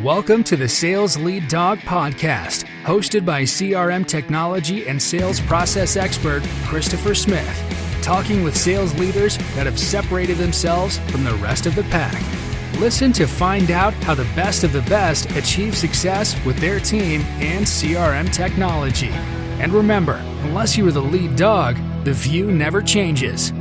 Welcome to the Sales Lead Dog Podcast, hosted by CRM technology and sales process expert Christopher Smith, talking with sales leaders that have separated themselves from the rest of the pack. Listen to find out how the best of the best achieve success with their team and CRM technology. And remember, unless you are the lead dog, the view never changes.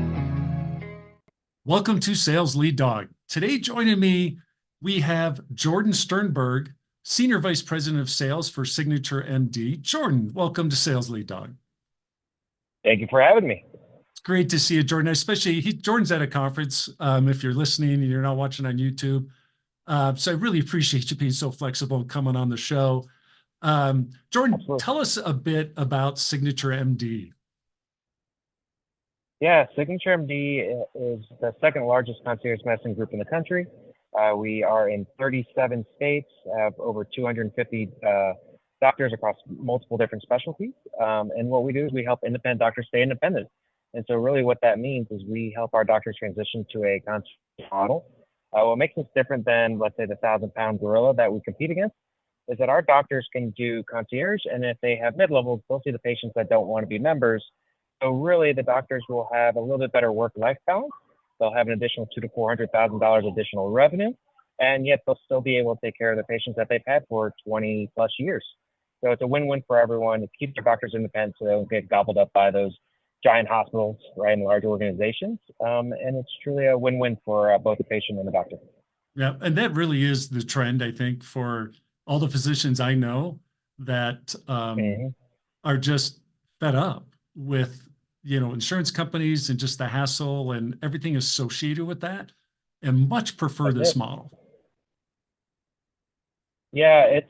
Welcome to Sales Lead Dog. Today joining me, we have Jordan Sternberg, Senior Vice President of Sales for Signature MD. Jordan, welcome to Sales Lead Dog. Thank you for having me. It's great to see you, Jordan. Especially, Jordan's at a conference, if you're listening and you're not watching on YouTube. So I really appreciate you being so flexible and coming on the show. Jordan, Absolutely. Tell us a bit about Signature MD. Yeah, Signature MD is the second largest concierge medicine group in the country. We are in 37 states, have over 250 doctors across multiple different specialties. And what we do is we help independent doctors stay independent. And so really what that means is we help our doctors transition to a concierge model. What makes us different than, let's say, the 1,000-pound gorilla that we compete against is that our doctors can do concierge, and if they have mid-levels, they'll see the patients that don't want to be members. So really the doctors will have a little bit better work-life balance. They'll have an additional $200,000 to $400,000 additional revenue, and yet they'll still be able to take care of the patients that they've had for 20 plus years. So it's a win-win for everyone. It keeps their doctors independent so they don't get gobbled up by those giant hospitals, right, and large organizations. And it's truly a win-win for both the patient and the doctor. Yeah, and that really is the trend, I think, for all the physicians I know that are just fed up with insurance companies and just the hassle and everything associated with that, and much prefer this model. Yeah, it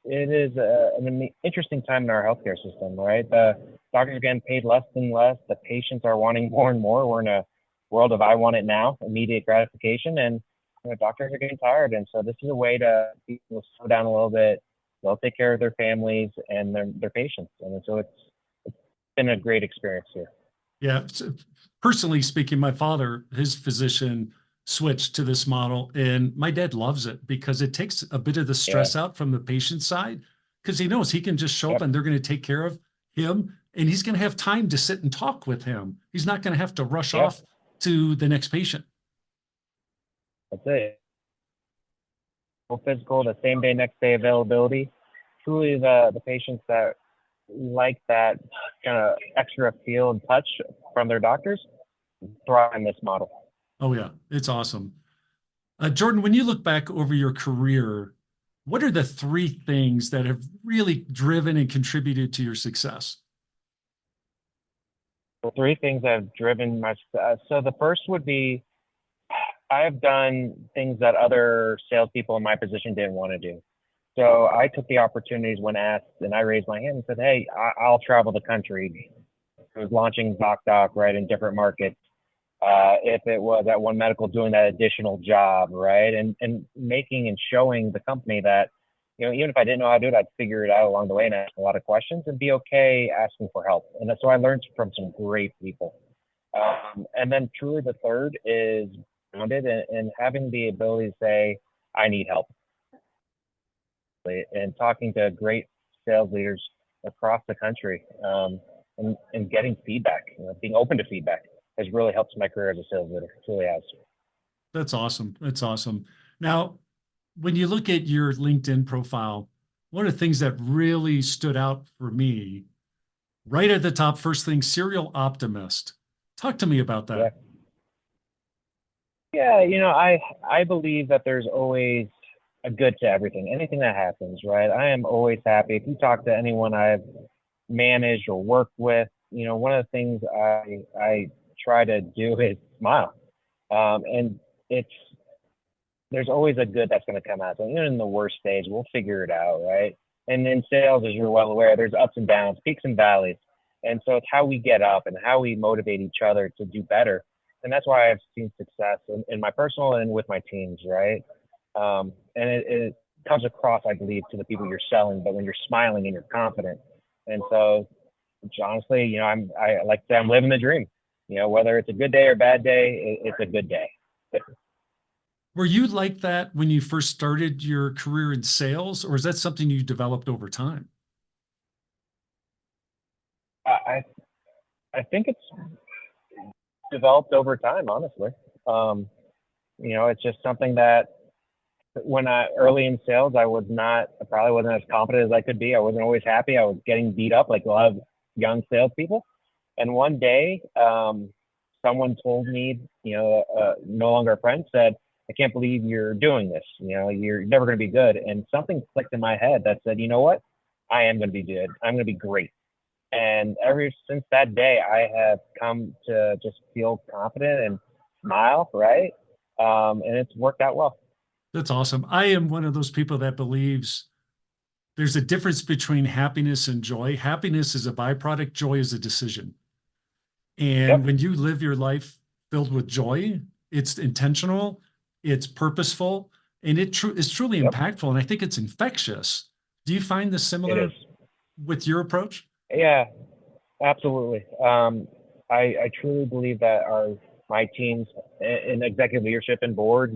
is an interesting time in our healthcare system, right? The doctors are getting paid less and less. The patients are wanting more and more. We're in a world of I want it now, immediate gratification, and doctors are getting tired. And so this is a way to people slow down a little bit. They'll take care of their families and their patients. And so it's been a great experience here. Yeah. So personally speaking, my father, his physician, switched to this model, and my dad loves it because it takes a bit of the stress out from the patient side, because he knows he can just show up and they're going to take care of him, and he's going to have time to sit and talk with him. He's not going to have to rush off to the next patient. That's it. Physical, the same day, next day availability. Truly the patients that like that kind of extra feel and touch from their doctors thrive in this model. Oh yeah, it's awesome. Jordan, when you look back over your career, what are the three things that have really driven and contributed to your success? The three things that have driven my success. So the first would be I have done things that other salespeople in my position didn't want to do. So I took the opportunities when asked, and I raised my hand and said, hey, I'll travel the country. I was launching ZocDoc, right, in different markets. If it was at One Medical doing that additional job, right, and making and showing the company that, even if I didn't know how to do it, I'd figure it out along the way and ask a lot of questions and be okay asking for help. And so I learned from some great people. And then truly the third is grounded and having the ability to say, I need help. And talking to great sales leaders across the country and getting feedback, being open to feedback has really helped my career as a sales leader. It really has. That's awesome. That's awesome. Now, when you look at your LinkedIn profile, one of the things that really stood out for me, right at the top, first thing, serial optimist. Talk to me about that. Yeah, I believe that there's always a good to everything, anything that happens, right? I am always happy. If you talk to anyone I've managed or worked with, one of the things I try to do is smile. And there's always a good that's going to come out. So even in the worst days, we'll figure it out, right? And in sales, as you're well aware, there's ups and downs, peaks and valleys. And so it's how we get up and how we motivate each other to do better. And that's why I've seen success in my personal and with my teams, right? And it comes across, I believe, to the people you're selling, but when you're smiling and you're confident. And so, honestly, I like to say I'm living the dream. Whether it's a good day or bad day, it's a good day. Were you like that when you first started your career in sales, or is that something you developed over time? I I think it's developed over time, honestly. Um, it's just something that when I early in sales, I probably wasn't as confident as I could be. I wasn't always happy. I was getting beat up like a lot of young salespeople. And one day, someone told me, no longer a friend, said, "I can't believe you're doing this. You're never going to be good." And something clicked in my head that said, "You know what? I am going to be good. I'm going to be great." And ever since that day, I have come to just feel confident and smile, right? And it's worked out well. That's awesome. I am one of those people that believes there's a difference between happiness and joy. Happiness is a byproduct, joy is a decision. And Yep. when you live your life filled with joy, it's intentional, it's purposeful, and is truly Yep. impactful. And I think it's infectious. Do you find this It is. similar with your approach? Yeah, absolutely. I truly believe that my teams in executive leadership and board,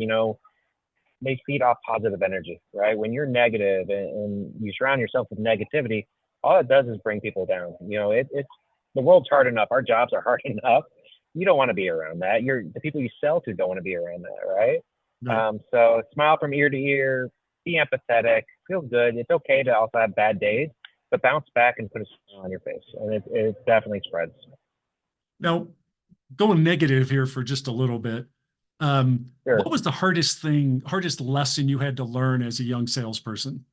they feed off positive energy, right? When you're negative and you surround yourself with negativity, all it does is bring people down. It's the world's hard enough. Our jobs are hard enough. You don't want to be around that. The people you sell to don't want to be around that, right? Right. So smile from ear to ear, be empathetic, feel good. It's okay to also have bad days, but bounce back and put a smile on your face, and it definitely spreads. Now, going negative here for just a little bit, Sure. what was the hardest lesson you had to learn as a young salesperson?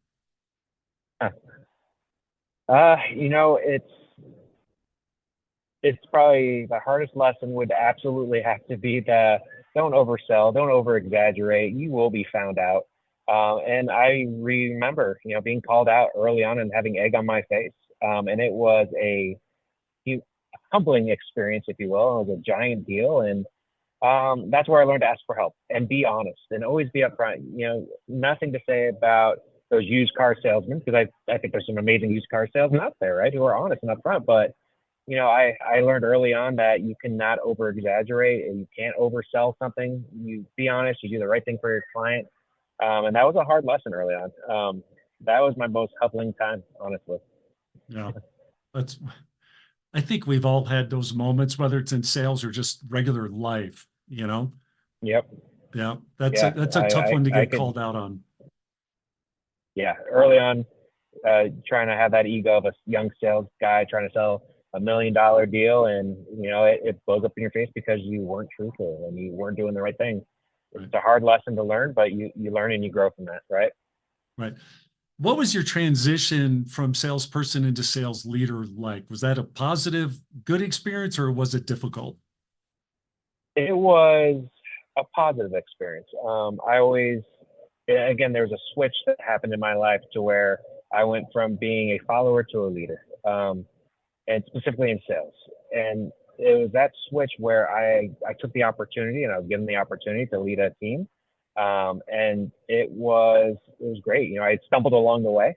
It's probably the hardest lesson would absolutely have to be the don't oversell, don't over exaggerate. You will be found out. And I remember, being called out early on and having egg on my face. And it was a humbling experience, if you will. It was a giant deal. And that's where I learned to ask for help and be honest and always be upfront. Nothing to say about those used car salesmen, because I think there's some amazing used car salesmen out there, right, who are honest and upfront. But I learned early on that you cannot over exaggerate and you can't oversell something. You be honest, you do the right thing for your client. And that was a hard lesson early on. That was my most humbling time, honestly. Yeah, that's, I think we've all had those moments, whether it's in sales or just regular life, you know? Yep. Yeah, that's Yeah. a tough one to I get could, called out on. yeah, early on, trying to have that ego of a young sales guy trying to sell $1 million deal, and it blows up in your face because you weren't truthful and you weren't doing the right thing. Right. It's a hard lesson to learn, but you learn and you grow from that, right? Right. What was your transition from salesperson into sales leader like? Was that a positive, good experience, or was it difficult? It was a positive experience. I always, again, there was a switch that happened in my life to where I went from being a follower to a leader, and specifically in sales. And it was that switch where I took the opportunity and I was given the opportunity to lead a team. And it was great. I stumbled along the way.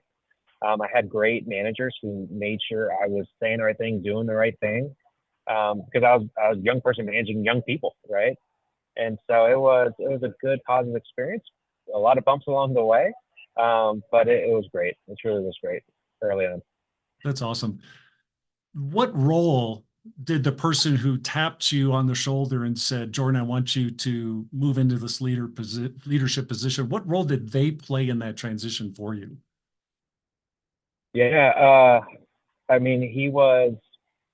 I had great managers who made sure I was saying the right thing, doing the right thing, because I was a young person managing young people, right? And so it was a good positive experience. A lot of bumps along the way, but it was great. It truly was great early on. That's awesome. What role did the person who tapped you on the shoulder and said, Jordan, I want you to move into this leadership position, what role did they play in that transition for you? Yeah, I mean, he was,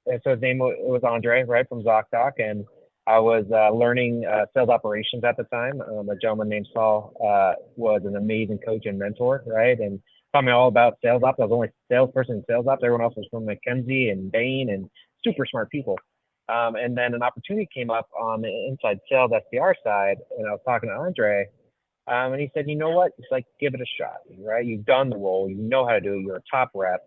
and so his name was Andre, right, from ZocDoc, and I was learning sales operations at the time. A gentleman named Saul was an amazing coach and mentor, right, and taught me all about sales ops. I was the only salesperson in sales ops. Everyone else was from McKinsey and Bain and super smart people. And then an opportunity came up on the inside sales SDR side, and I was talking to Andre, and he said, "You know what? It's like, give it a shot, right? You've done the role. You know how to do it. You're a top rep."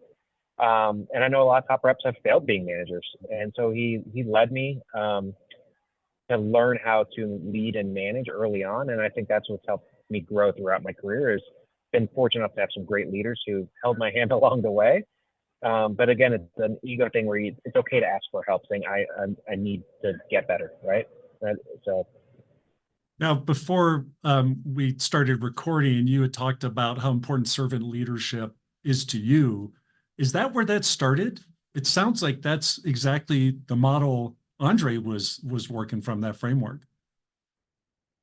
And I know a lot of top reps have failed being managers. And so he led me to learn how to lead and manage early on. And I think that's what's helped me grow throughout my career, is been fortunate enough to have some great leaders who held my hand along the way. But again, it's an ego thing where it's okay to ask for help, saying I need to get better, right? So Now, before we started recording, you had talked about how important servant leadership is to you. Is that where that started? It sounds like that's exactly the model Andre was working from, that framework.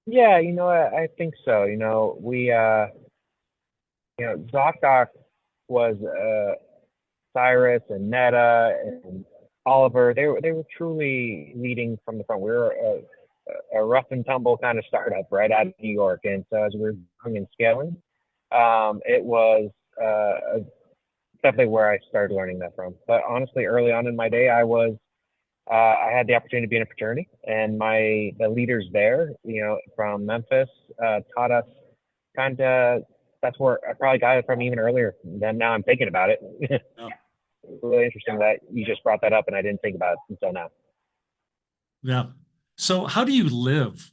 Yeah, I think so. ZocDoc was Cyrus and Netta and Oliver. They were truly leading from the front. We were a rough and tumble kind of startup right out of New York, and so as we were growing and scaling, it was definitely where I started learning that from. But honestly, early on in my day, I had the opportunity to be in a fraternity, and the leaders there, from Memphis, taught us kind of. That's where I probably got it from even earlier. Then now I'm thinking about it. Yeah. Really interesting that you just brought that up, and I didn't think about it until now. Yeah. So how do you live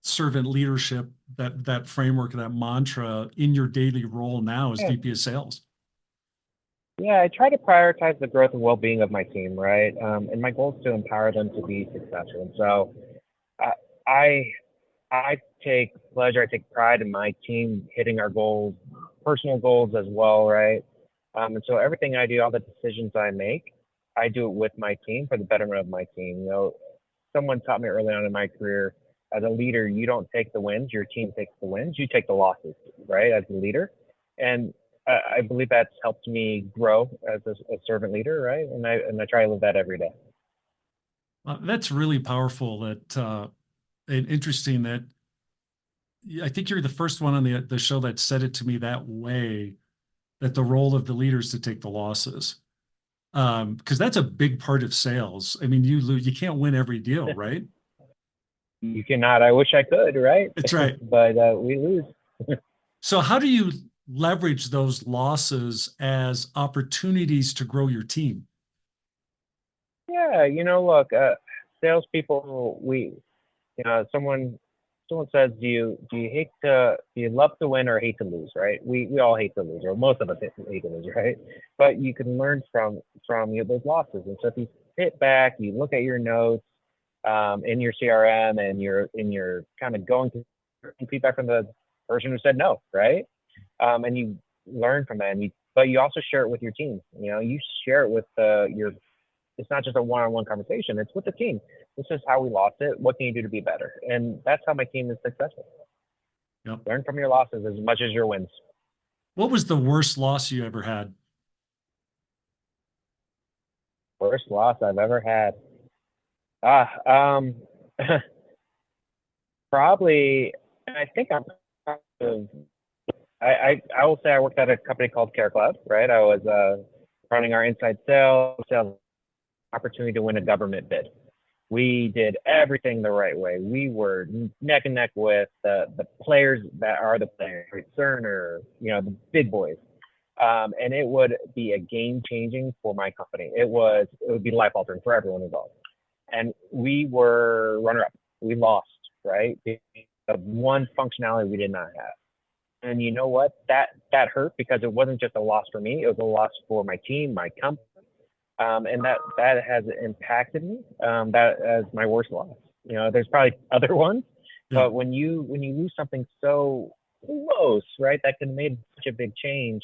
servant leadership, that framework, that mantra in your daily role now as Yeah. VP of sales? Yeah, I try to prioritize the growth and well-being of my team, right? And my goal is to empower them to be successful. And so, uh, I I take pleasure, I take pride in my team hitting our goals, personal goals as well, right? And so everything I do, all the decisions I make, I do it with my team for the betterment of my team. Someone taught me early on in my career, as a leader, you don't take the wins, your team takes the wins, you take the losses, right? As a leader. And I believe that's helped me grow as a servant leader, right? And I try to live that every day. That's really powerful. And interesting that I think you're the first one on the show that said it to me that way, that the role of the leader is to take the losses. Because that's a big part of sales. I mean, you can't win every deal, right? You cannot. I wish I could, right? That's right. But we lose. So how do you leverage those losses as opportunities to grow your team? Yeah, look, salespeople, someone says, do you love to win or hate to lose, right? We all hate to lose, or most of us hate to lose, right? But you can learn from those losses. And so if you sit back, you look at your notes in your CRM, and you're kind of going through feedback from the person who said no, right? And you learn from that, but you also share it with your team. You share it with your. It's not just a one-on-one conversation. It's with the team. This is how we lost it. What can you do to be better? And that's how my team is successful. Yep. Learn from your losses as much as your wins. What was the worst loss you ever had? Worst loss I've ever had. Um, probably. I think I'm. I will say I worked at a company called CareCloud. Right. I was running our inside sales opportunity to win a government bid. We did everything the right way. We were neck and neck with the players that are the players, Cerner, the big boys. And it would be a game changing for my company. It would be life altering for everyone involved. And we were runner up. We lost, right? The one functionality we did not have. And you know what? That hurt, because it wasn't just a loss for me. It was a loss for my team, my company. And that has impacted me. That as my worst loss. There's probably other ones, Yeah. but when you lose something so close, right, that can make such a big change,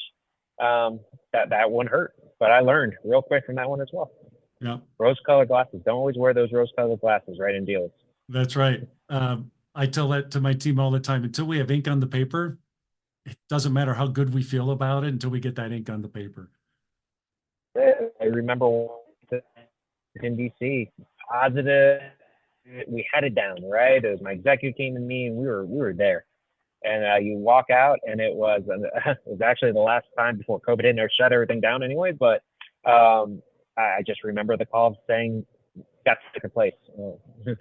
that one hurt. But I learned real quick from that one as well. Yeah. Rose-colored glasses. Don't always wear those rose-colored glasses, right, in deals. That's right. I tell that to my team all the time. Until we have ink on the paper, it doesn't matter how good we feel about it until we get that ink on the paper. I remember in DC, positive. We had it down, right? It was my executive team and me, and we were there. And you walk out, and it was actually the last time before COVID hit, or shut everything down anyway. But I just remember the call saying, "Got second place."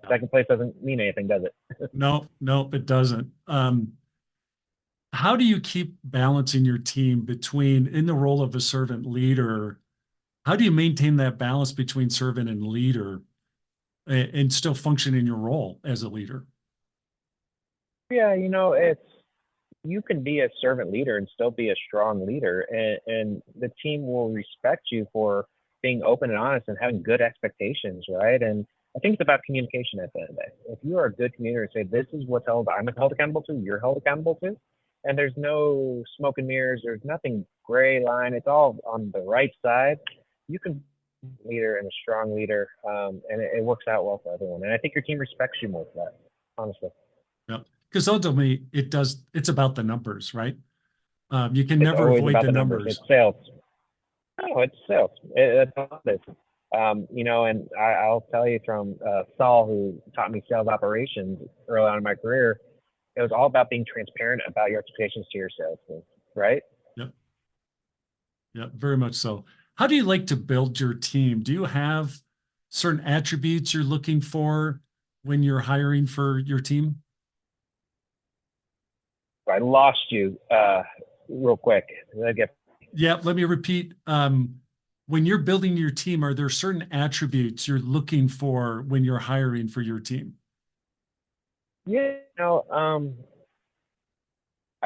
Second place doesn't mean anything, does it? No, it doesn't. How do you keep balancing your team between, in the role of a servant leader? How do you maintain that balance between servant and leader, and still function in your role as a leader? Yeah, you can be a servant leader and still be a strong leader, and the team will respect you for being open and honest and having good expectations, right? And I think it's about communication at the end of the day. If you are a good communicator, say this is what's I'm held accountable to, you're held accountable to, and there's no smoke and mirrors, there's nothing gray line, it's all on the right side. You can be a leader and a strong leader, and it works out well for everyone. And I think your team respects you more for that, honestly. Yeah, because ultimately it's about the numbers, right? You can It's never always avoid about the the numbers. numbers. It's sales. No, it's sales. It's all it is. And I'll tell you from Saul, who taught me sales operations early on in my career, it was all about being transparent about your expectations to your sales team, right? Yep. Yeah, very much so. How do you like to build your team? Do you have certain attributes you're looking for when you're hiring for your team? I lost you real quick. Yeah, let me repeat. When you're building your team, are there certain attributes you're looking for when you're hiring for your team? Yeah,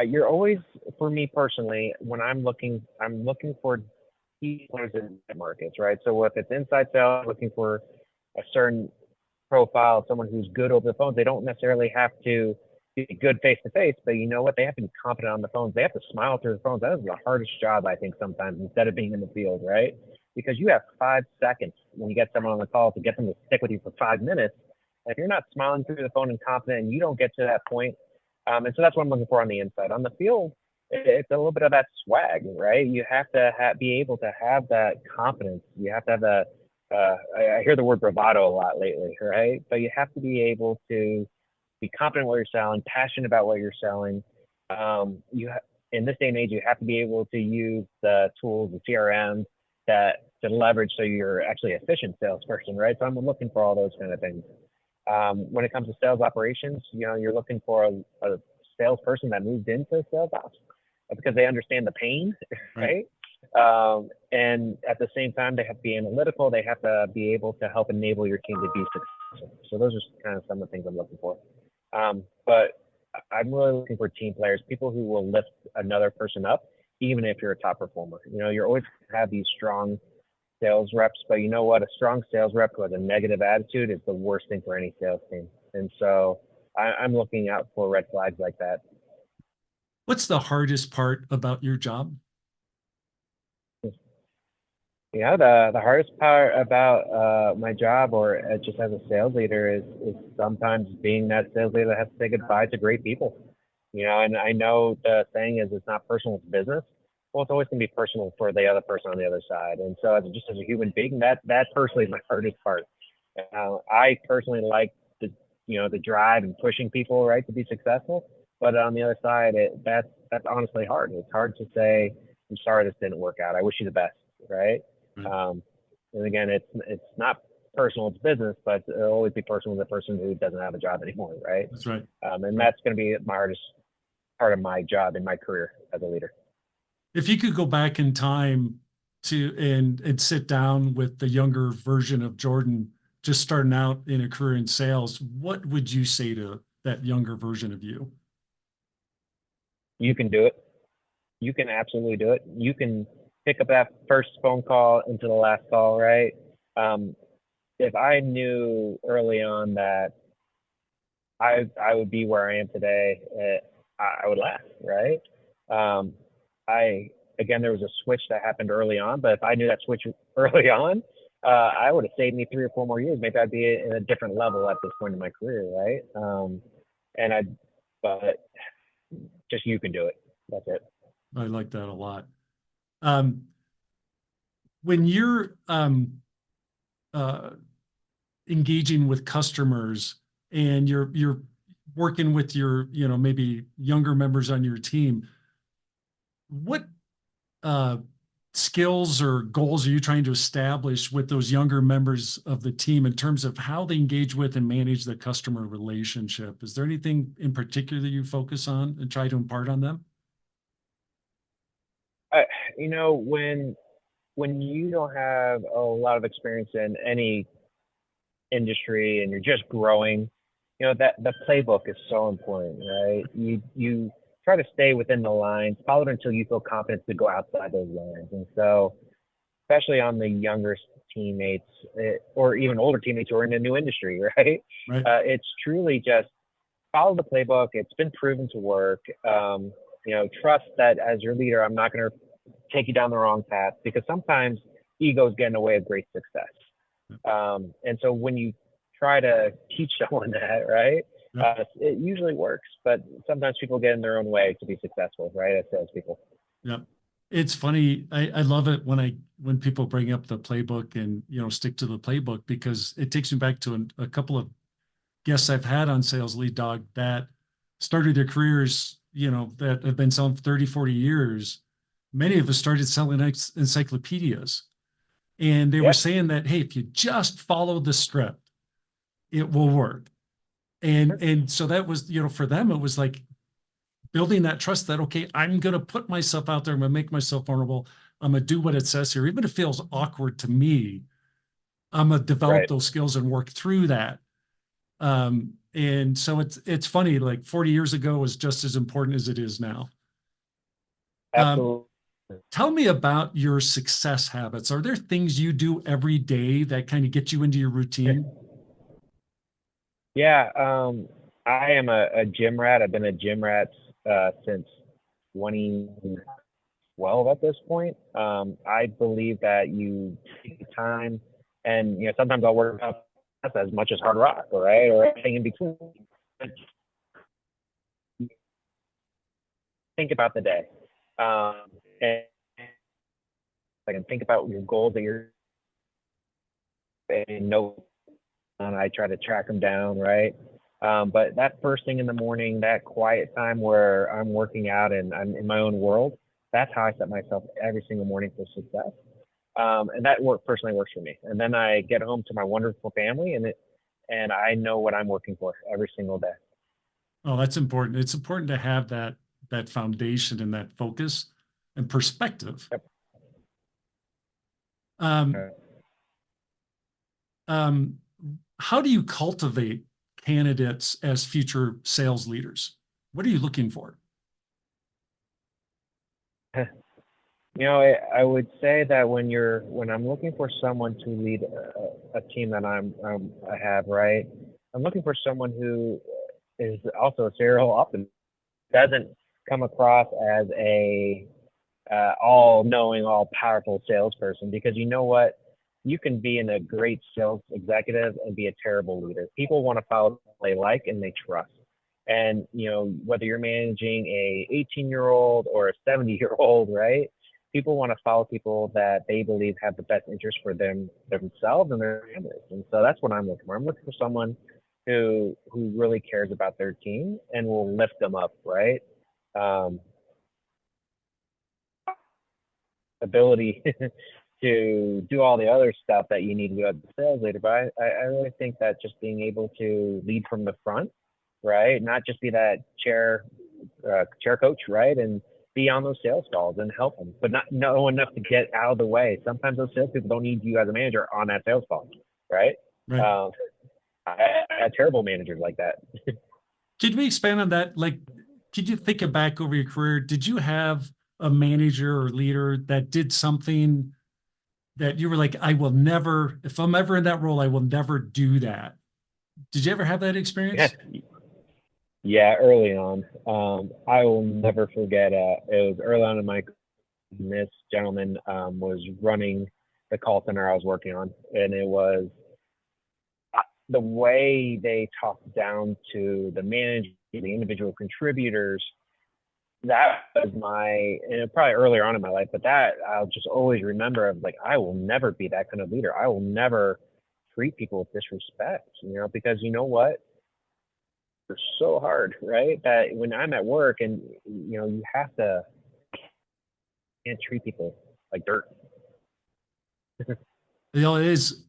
you're always, for me personally, when I'm looking for key players in markets, right? So if it's inside sales, looking for a certain profile, someone who's good over the phone. They don't necessarily have to be good face to face, but you know what? They have to be confident on the phones. They have to smile through the phones. That is the hardest job, I think, sometimes, instead of being in the field, right? Because you have 5 seconds when you get someone on the call to get them to stick with you for 5 minutes. And if you're not smiling through the phone and confident, and you don't get to that point, and so that's what I'm looking for on the inside. On the field, it's a little bit of that swag, right? You have to be able to have that confidence. You have to have that. I hear the word bravado a lot lately, right? But you have to be able to be confident what you're selling, passionate about what you're selling. In this day and age, you have to be able to use the tools, the CRM, that to leverage so you're actually an efficient salesperson, right? So I'm looking for all those kind of things. When it comes to sales operations, you're looking for a salesperson that moved into sales ops because they understand the pain, right? And at the same time, they have to be analytical. They have to be able to help enable your team to be successful. So those are kind of some of the things I'm looking for. But I'm really looking for team players, people who will lift another person up, even if you're a top performer. You're always going to have these strong sales reps, but you know what? A strong sales rep who has a negative attitude is the worst thing for any sales team. And so I'm looking out for red flags like that. What's the hardest part about your job? The hardest part about my job, or just as a sales leader, is sometimes being that sales leader that has to say goodbye to great people. And I know the saying is it's not personal, it's business. Well, it's always going to be personal for the other person on the other side. And so, just as a human being, that personally is my hardest part. I personally like the drive and pushing people, right, to be successful. But on the other side, that's honestly hard. It's hard to say, I'm sorry this didn't work out. I wish you the best, right? And again, it's not personal, it's business, but it'll always be personal with the person who doesn't have a job anymore, right? That's right. And that's going to be my hardest part of my job in my career as a leader. If you could go back in time and sit down with the younger version of Jordan, just starting out in a career in sales, what would you say to that younger version of you? You can do it. You can absolutely do it. You can pick up that first phone call into the last call, right? If I knew early on that I would be where I am today, I would laugh, right? Again, there was a switch that happened early on, but if I knew that switch early on, I would have saved me 3 or 4 more years. Maybe I'd be in a different level at this point in my career, right? But just you can do it. That's it. I like that a lot. When you're engaging with customers and you're working with your, maybe younger members on your team, what skills or goals are you trying to establish with those younger members of the team in terms of how they engage with and manage the customer relationship? Is there anything in particular that you focus on and try to impart on them? When you don't have a lot of experience in any industry and you're just growing, that the playbook is so important, right? You try to stay within the lines, follow it until you feel confident to go outside those lines. And so, especially on the younger teammates or even older teammates who are in a new industry, right? Right. It's truly just follow the playbook. It's been proven to work. Trust that as your leader, I'm not going to take you down the wrong path, because sometimes egos get in the way of great success. And so when you try to teach someone that, right, it usually works, but sometimes people get in their own way to be successful, right, as salespeople. Yeah. It's funny. I love it when people bring up the playbook and, stick to the playbook, because it takes me back to a couple of guests I've had on Sales Lead Dog that started their careers, that have been selling for 30, 40 years. Many of us started selling encyclopedias, and they were saying that, hey, if you just follow the script, it will work. And so that was, for them, it was like building that trust that, okay, I'm going to put myself out there. I'm going to make myself vulnerable. I'm going to do what it says here. Even if it feels awkward to me, I'm going to develop those skills and work through that. And so it's funny, like 40 years ago was just as important as it is now. Absolutely. Tell me about your success habits. Are there things you do every day that kind of get you into your routine? Yeah. I am a gym rat. I've been a gym rat since 2012 at this point. I believe that you take the time, and sometimes I'll work out as much as hard rock, right, or anything in between. Think about the day, and I can think about your goals that you're, and I try to track them down, right? But that first thing in the morning, that quiet time where I'm working out and I'm in my own world, that's how I set myself every single morning for success. And that personally works for me. And then I get home to my wonderful family, and I know what I'm working for every single day. Oh, that's important. It's important to have that foundation and that focus and perspective. Yep. How do you cultivate candidates as future sales leaders? What are you looking for? I would say that when I'm looking for someone to lead a team that I have, right, I'm looking for someone who is also a serial optimist, doesn't come across as a all-knowing, all-powerful salesperson, because you know what? You can be a great sales executive and be a terrible leader. People want to follow what they like and they trust. And, whether you're managing a 18-year-old or a 70-year-old, right? People want to follow people that they believe have the best interest for themselves and their families. And so that's what I'm looking for. I'm looking for someone who really cares about their team and will lift them up, right? Ability to do all the other stuff that you need to do as a sales leader. But I really think that just being able to lead from the front, right? Not just be that chair coach, right? And be on those sales calls and help them, but not know enough to get out of the way. Sometimes those salespeople don't need you as a manager on that sales call, right? I had terrible managers like that. Could we expand on that? Like, could you think back over your career? Did you have a manager or leader that did something that you were like, I will never, if I'm ever in that role, I will never do that? Did you ever have that experience? Yeah, early on. I will never forget, it was early on in my career. This gentleman was running the call center I was working on, and it was the way they talked down to the manager, the individual contributors. That was and probably earlier on in my life, but that I'll just always remember. Of like, I will never be that kind of leader. I will never treat people with disrespect, because you know what? It's so hard, right? That when I'm at work and, you can't treat people like dirt. It is.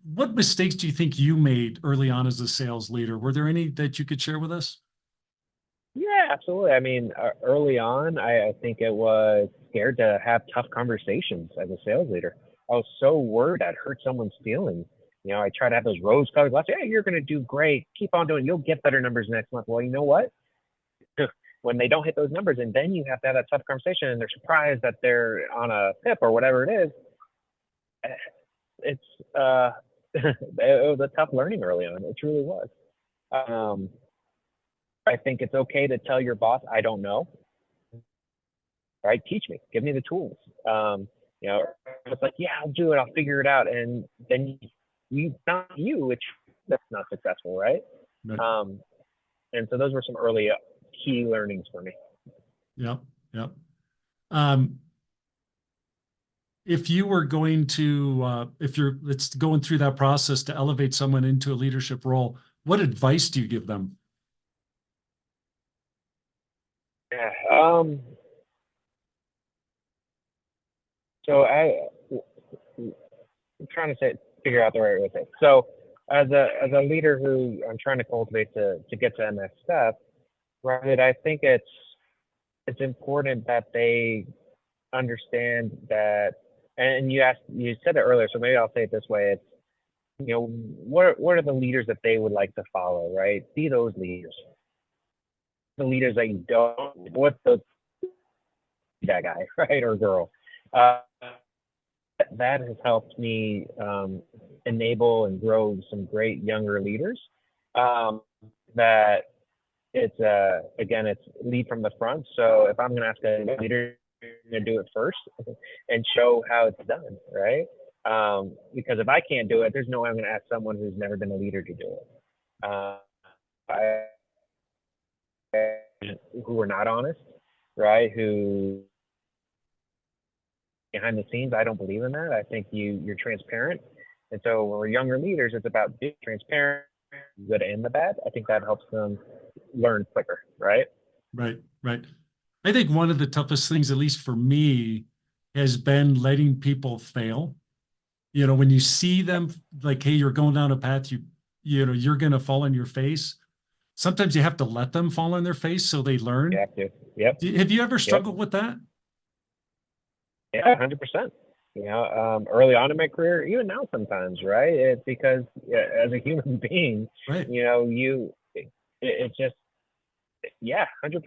What mistakes do you think you made early on as a sales leader? Were there any that you could share with us? Yeah, absolutely. I mean, early on, I think it was scared to have tough conversations as a sales leader. I was so worried I'd hurt someone's feelings. I try to have those rose-colored glasses. Hey, you're going to do great. Keep on doing. You'll get better numbers next month. Well, you know what? When they don't hit those numbers, and then you have to have that tough conversation, and they're surprised that they're on a PIP or whatever it is. it's it was a tough learning early on. It truly was. I think it's okay to tell your boss, I don't know. Right? Teach me, give me the tools. It's like, yeah, I'll do it. I'll figure it out. And then not you, that's not successful. Right. Right. And so those were some early key learnings for me. Yep. Yep. If you were going to, it's going through that process to elevate someone into a leadership role, what advice do you give them? Yeah. So I'm trying to figure out the right way to say it. So as a leader who I'm trying to cultivate to get to that next step, right? I think it's important that they understand that, and you said it earlier, so maybe I'll say it this way. It's, what are the leaders that they would like to follow, right? Be those leaders. The leaders that you don't, that guy, right, or girl. That has helped me enable and grow some great younger leaders. That it's lead from the front. So if I'm going to ask a leader, I'm going to do it first and show how it's done, right? Because if I can't do it, there's no way I'm going to ask someone who's never been a leader to do it. Who are not honest, right? Who behind the scenes, I don't believe in that. I think you're transparent. And so when we're younger leaders, it's about being transparent, good and the bad. I think that helps them learn quicker, right? Right, right. I think one of the toughest things, at least for me, has been letting people fail. When you see them like, hey, you're going down a path, you're going to fall on your face. Sometimes you have to let them fall on their face so they learn. You have to. Yep. Have you ever struggled with that? Yeah, 100%. Early on in my career, even now sometimes, right? It's because as a human being, right. It's just, yeah, 100%.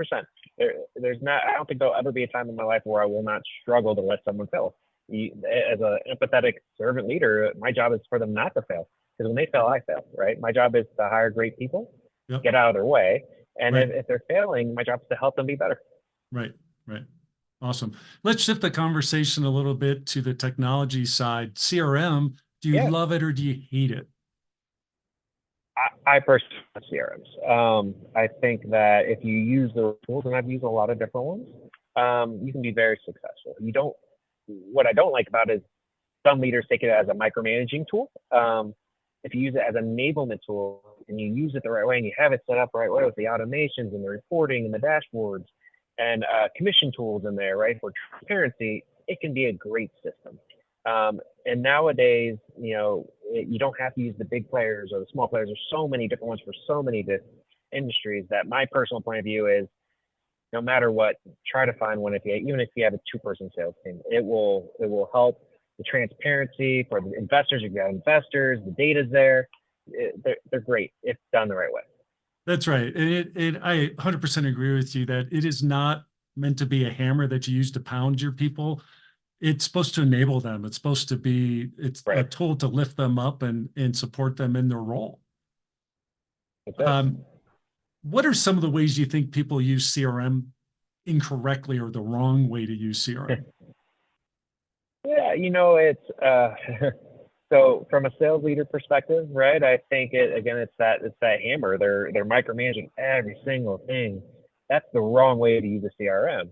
There's not, I don't think there'll ever be a time in my life where I will not struggle to let someone fail. As an empathetic servant leader, my job is for them not to fail. Because when they fail, I fail, right? My job is to hire great people, yep. Get out of their way. And right. if they're failing, my job is to help them be better. Right, right. Awesome. Let's shift the conversation a little bit to the technology side. CRM, do you love it or do you hate it? I personally love CRMs. I think that if you use the tools, and I've used a lot of different ones, you can be very successful. What I don't like about it is some leaders take it as a micromanaging tool. If you use it as an enablement tool and you use it the right way and you have it set up the right way with the automations and the reporting and the dashboards and commission tools in there, right, for transparency, it can be a great system. And nowadays, you don't have to use the big players or the small players. There's so many different ones for so many different industries that my personal point of view is, no matter what, try to find one. Even if you have a 2-person sales team, it will help the transparency for the investors. You've got investors, the data's there. They're great if done the right way. That's right. And I 100% agree with you that it is not meant to be a hammer that you use to pound your people. It's supposed to enable them. It's supposed to be, right. a tool to lift them up and support them in their role. What are some of the ways you think people use CRM incorrectly or the wrong way to use CRM? Yeah, it's so from a sales leader perspective, right? I think it's that hammer. They're micromanaging every single thing. That's the wrong way to use a CRM.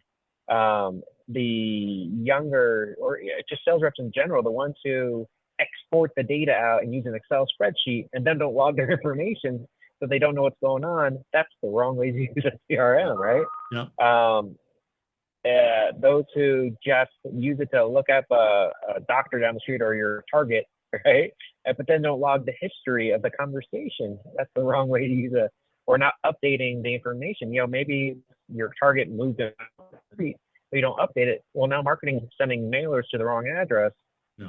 The younger or just sales reps in general, the ones who export the data out and use an Excel spreadsheet and then don't log their information so they don't know what's going on, that's the wrong way to use a CRM, right? Yeah. Those who just use it to look up a doctor down the street or your target, right? But then don't log the history of the conversation. That's the wrong way to use it. Or not updating the information. Maybe your target moved down the street, but you don't update it. Well, now marketing is sending mailers to the wrong address,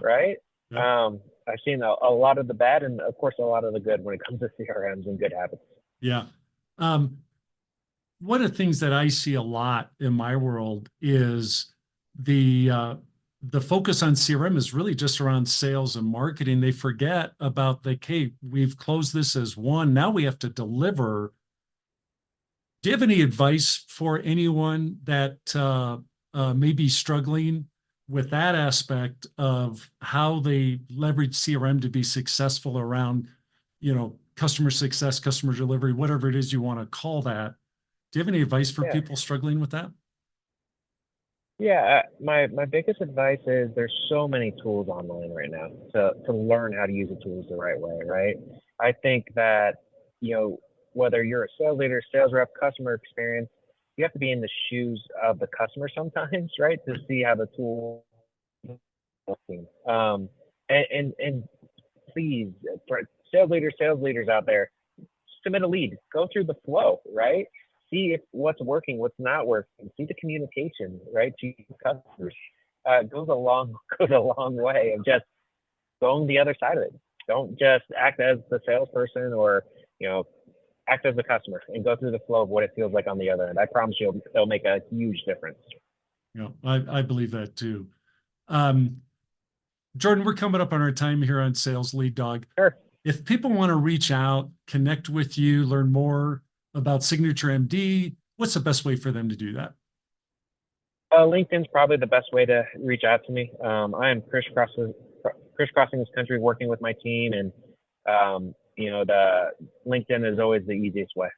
right? Yeah. I've seen a lot of the bad and, of course, a lot of the good when it comes to CRMs and good habits. Yeah. One of the things that I see a lot in my world is the the focus on CRM is really just around sales and marketing. They forget about hey, we've closed this as one. Now we have to deliver. Do you have any advice for anyone that may be struggling with that aspect of how they leverage CRM to be successful around, customer success, customer delivery, whatever it is you want to call that? Do you have any advice for people struggling with that? Yeah, my biggest advice is there's so many tools online right now to learn how to use the tools the right way, right? I think that, whether you're a sales leader, sales rep, customer experience, you have to be in the shoes of the customer sometimes, right? To see how the tool working. And please, for sales leaders out there, submit a lead, go through the flow, right? See if what's working, what's not working. See the communication, right, to customers. Goes a long way of just going the other side of it. Don't just act as the salesperson or act as the customer and go through the flow of what it feels like on the other end. I promise you, it'll make a huge difference. I believe that too. Jordan, we're coming up on our time here on Sales Lead Dog. Sure. If people want to reach out, connect with you, learn more about Signature MD, what's the best way for them to do that? LinkedIn's probably the best way to reach out to me. I am crisscrossing this country working with my team, and the LinkedIn is always the easiest way.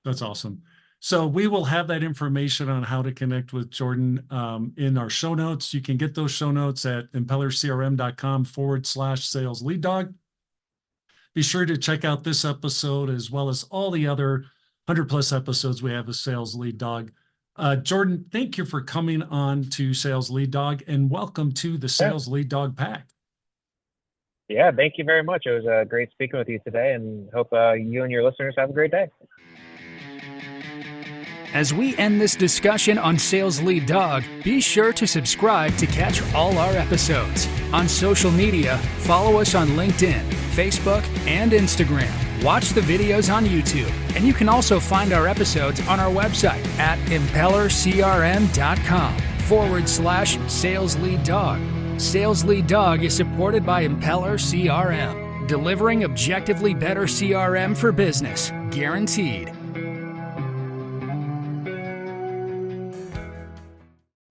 That's awesome. So we will have that information on how to connect with Jordan in our show notes. You can get those show notes at impellercrm.com/sales lead dog. Be sure to check out this episode as well as all the other 100+ episodes we have of Sales Lead Dog. Jordan, thank you for coming on to Sales Lead Dog, and welcome to the Sales Lead Dog Pack. Yeah, thank you very much. It was great speaking with you today, and hope you and your listeners have a great day. As we end this discussion on Sales Lead Dog, be sure to subscribe to catch all our episodes. On social media, follow us on LinkedIn, Facebook, and Instagram. Watch the videos on YouTube, and you can also find our episodes on our website at impellercrm.com/Sales Lead Dog. Sales Lead Dog is supported by Impeller CRM, delivering objectively better CRM for business, guaranteed.